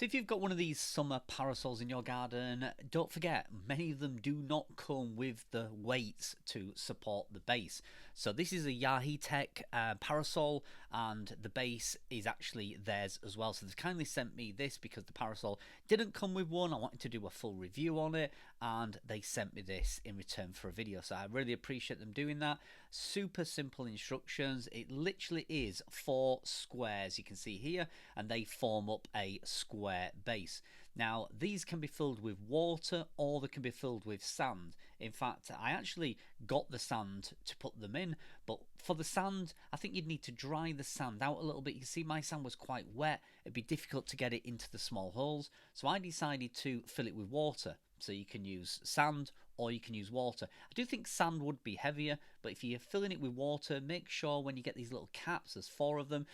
So if you've got one of these summer parasols in your garden, don't forget, many of them do not come with the weights to support the base. So this is a Yaheetech parasol, and the base is actually theirs as well. So they've kindly sent me this because the parasol didn't come with one. I wanted to do a full review on it, and they sent me this in return for a video. So I really appreciate them doing that. Super simple instructions. It literally is 4 squares you can see here, and they form up a square base. Now these can be filled with water or they can be filled with sand. In fact, I actually got the sand to put them in, but for the sand I think you'd need to dry the sand out a little bit. You can see my sand was quite wet. It'd be difficult to get it into the small holes, so I decided to fill it with water. So you can use sand or you can use water. I do think sand would be heavier, but if you're filling it with water, make sure when you get these little caps, there's 4 of them,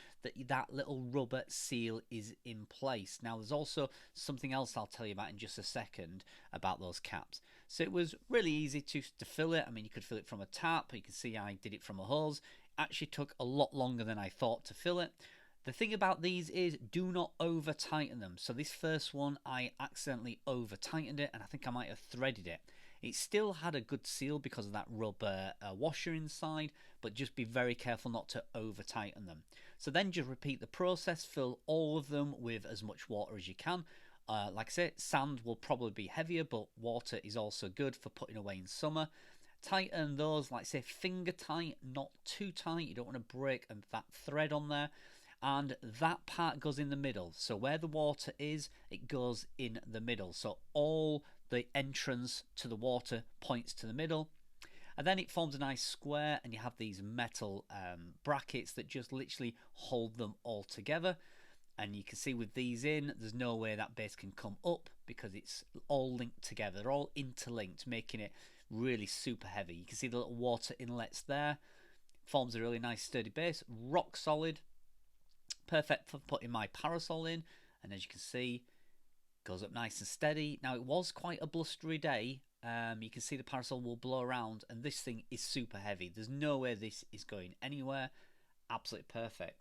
that little rubber seal is in place. Now there's also something else I'll tell you about in just a second about those caps. So it was really easy to fill it. I mean, you could fill it from a tap. You can see I did it from a hose. It actually took a lot longer than I thought to fill it. The thing about these is do not over tighten them. So this first one I accidentally over tightened it, and I think I might have threaded it. It still had a good seal because of that rubber washer inside, but just be very careful not to over tighten them. So then just repeat the process, fill all of them with as much water as you can. Like I said, sand will probably be heavier, but water is also good for putting away in summer. Tighten those, like say, finger tight, not too tight. You don't want to break that thread on there. And that part goes in the middle. So where the water is, it goes in the middle. So all the entrance to the water points to the middle. And then it forms a nice square, and you have these metal brackets that just literally hold them all together. And you can see with these in, there's no way that base can come up because it's all linked together. They're all interlinked, making it really super heavy. You can see the little water inlets there. Forms a really nice sturdy base, rock solid. Perfect for putting my parasol in, and as you can see, goes up nice and steady. Now it was quite a blustery day. You can see the parasol will blow around, and this thing is super heavy. There's no way this is going anywhere. Absolutely perfect.